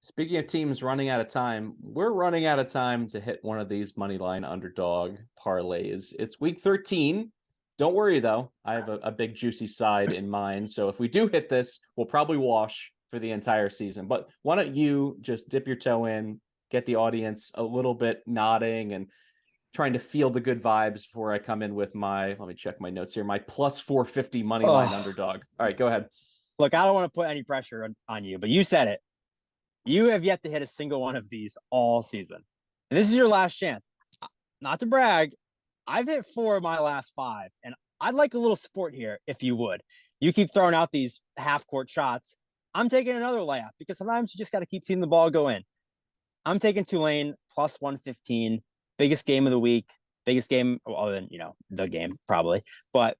Speaking of teams running out of time, we're running out of time to hit one of these money line underdog parlays. It's week 13. Don't worry though, I have a big juicy side in mind. So if we do hit this, we'll probably wash for the entire season. But why don't you just dip your toe in, get the audience a little bit nodding and trying to feel the good vibes before I come in with let me check my notes here, my plus 450 money line underdog. All right, go ahead. Look, I don't want to put any pressure on you, but you said it. You have yet to hit a single one of these all season. And this is your last chance. Not to brag, I've hit 4 of my last 5, and I'd like a little support here if you would. You keep throwing out these half-court shots. I'm taking another layup because sometimes you just got to keep seeing the ball go in. I'm taking Tulane plus 115, biggest game of the week, biggest game, other than, the game probably, but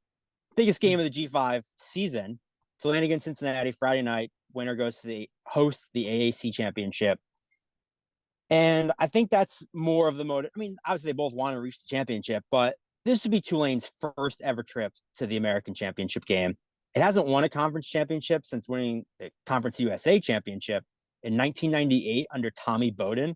biggest game of the G5 season. Tulane against Cincinnati Friday night. Winner goes to host the AAC championship. And I think that's more of the motive. I mean, obviously they both want to reach the championship, but this would be Tulane's first ever trip to the American championship game. It hasn't won a conference championship since winning the Conference USA championship in 1998 under Tommy Bowden.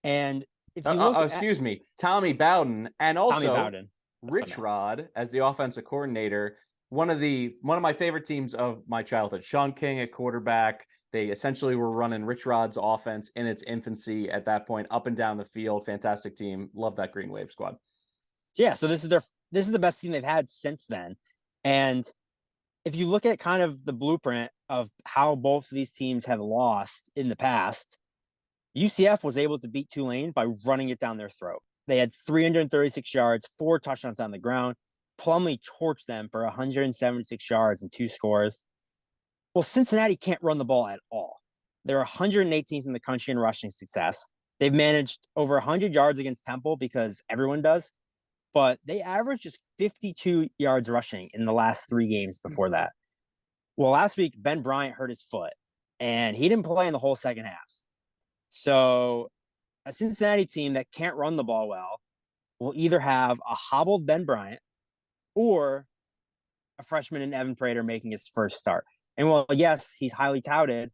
And if you look excuse me, Tommy Bowden, and also Tommy Bowden. Rich Rod as the offensive coordinator. One of my favorite teams of my childhood. Sean King at quarterback. They essentially were running Rich Rod's offense in its infancy at that point, up and down the field. Fantastic team. Love that Green Wave squad. Yeah, so this is the best team they've had since then. And if you look at kind of the blueprint of how both of these teams have lost in the past, UCF was able to beat Tulane by running it down their throat. They had 336 yards, 4 touchdowns on the ground. Plumlee torched them for 176 yards and 2 scores. Well, Cincinnati can't run the ball at all. They're 118th in the country in rushing success. They've managed over 100 yards against Temple because everyone does, but they averaged just 52 yards rushing in the last 3 games before that. Well, last week, Ben Bryant hurt his foot, and he didn't play in the whole second half. So a Cincinnati team that can't run the ball well will either have a hobbled Ben Bryant or a freshman in Evan Prater making his first start. And while, yes, he's highly touted,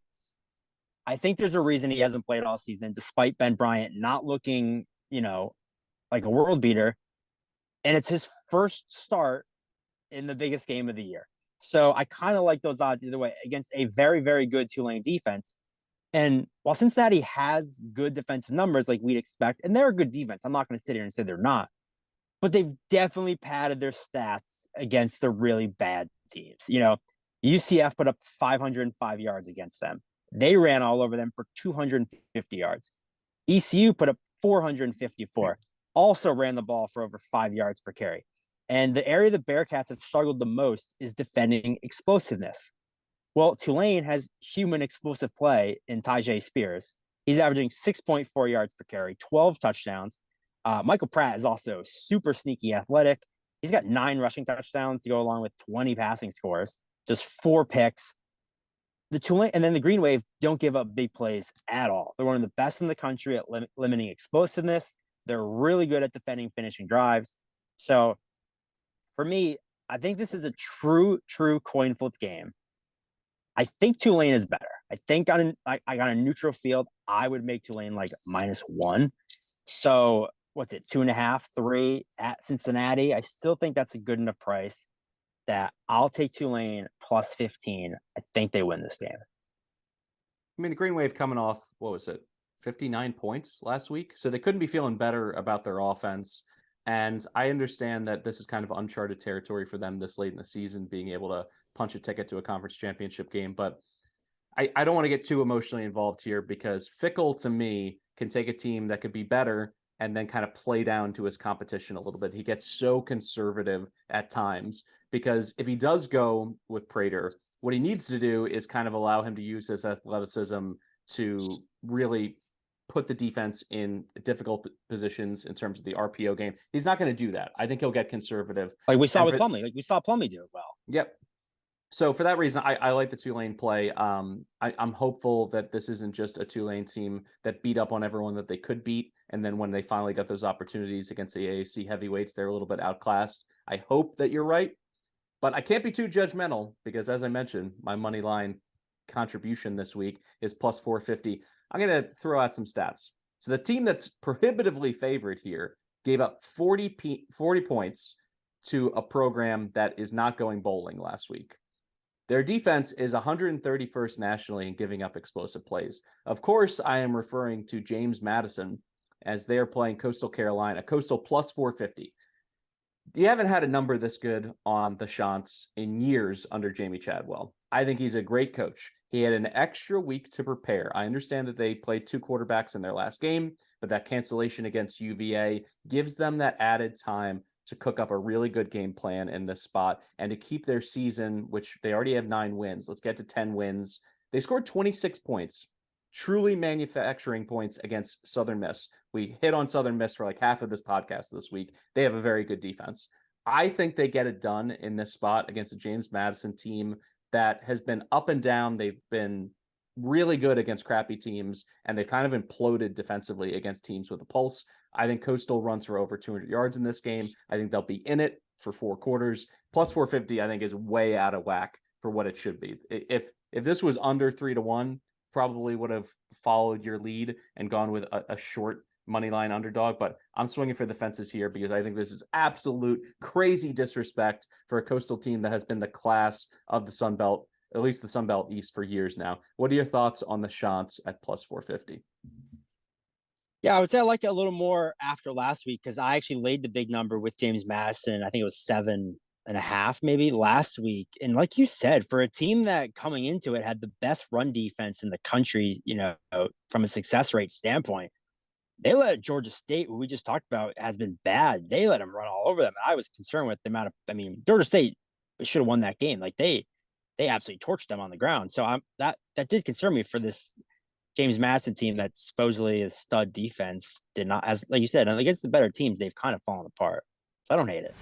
I think there's a reason he hasn't played all season, despite Ben Bryant not looking, like a world beater. And it's his first start in the biggest game of the year. So I kind of like those odds either way against a very, very good Tulane defense. And while Cincinnati has good defensive numbers like we'd expect, and they're a good defense, I'm not going to sit here and say they're not, but they've definitely padded their stats against the really bad teams. UCF put up 505 yards against them. They ran all over them for 250 yards. ECU put up 454, also ran the ball for over 5 yards per carry. And the area the Bearcats have struggled the most is defending explosiveness. Well, Tulane has human explosive play in Tyjae Spears. He's averaging 6.4 yards per carry, 12 touchdowns. Michael Pratt is also super sneaky athletic. He's got 9 rushing touchdowns to go along with 20 passing scores, just 4 picks. The Tulane and then the Green Wave don't give up big plays at all. They're one of the best in the country at limiting explosiveness. They're really good at defending finishing drives. So for me, I think this is a true coin flip game. I think Tulane is better. I think on a neutral field, I would make Tulane like -1. So what's it, 2.5, 3 at Cincinnati? I still think that's a good enough price that I'll take Tulane plus 15. I think they win this game. I mean, the Green Wave coming off, 59 points last week. So they couldn't be feeling better about their offense. And I understand that this is kind of uncharted territory for them this late in the season, being able to punch a ticket to a conference championship game. But I don't want to get too emotionally involved here because Fickle, to me, can take a team that could be better and then kind of play down to his competition a little bit. He gets so conservative at times because if he does go with Prater, what he needs to do is kind of allow him to use his athleticism to really put the defense in difficult positions in terms of the RPO game. He's not going to do that. I think he'll get conservative. Like we saw with Plumlee. Like we saw Plumlee do it well. Yep. So for that reason, I like the Tulane play. I'm hopeful that this isn't just a Tulane team that beat up on everyone that they could beat. And then when they finally got those opportunities against the AAC heavyweights, they're a little bit outclassed. I hope that you're right, but I can't be too judgmental because, as I mentioned, my money line contribution this week is plus 450. I'm going to throw out some stats. So the team that's prohibitively favored here gave up 40 points to a program that is not going bowling last week. Their defense is 131st nationally in giving up explosive plays. Of course, I am referring to James Madison as they're playing Coastal Carolina. Coastal plus 450. You haven't had a number this good on the Chants in years under Jamie Chadwell. I think he's a great coach. He had an extra week to prepare. I understand that they played 2 quarterbacks in their last game, but that cancellation against UVA gives them that added time to cook up a really good game plan in this spot and to keep their season, which they already have 9 wins. Let's get to 10 wins. They scored 26 points, truly manufacturing points against Southern Miss. We hit on Southern Miss for like half of this podcast this week. They have a very good defense. I think they get it done in this spot against a James Madison team that has been up and down. They've been really good against crappy teams, and they've kind of imploded defensively against teams with a pulse. I think Coastal runs for over 200 yards in this game. I think they'll be in it for 4 quarters. Plus 450, I think, is way out of whack for what it should be. If this was under 3-1, probably would have followed your lead and gone with a short money line underdog, but I'm swinging for the fences here because I think this is absolute crazy disrespect for a Coastal team that has been the class of the Sun Belt, at least the Sun Belt East, for years now. What are your thoughts on the Chants at plus 450? Yeah, I would say I like it a little more after last week because I actually laid the big number with James Madison. I think it was 7.5 maybe last week. And like you said, for a team that coming into it had the best run defense in the country, from a success rate standpoint, they let Georgia State, who we just talked about, has been bad. They let them run all over them. I was concerned with the amount of, Georgia State should have won that game. Like they absolutely torched them on the ground. So that did concern me for this James Madison team that supposedly a stud defense did not, as like you said, and against the better teams, they've kind of fallen apart. So I don't hate it.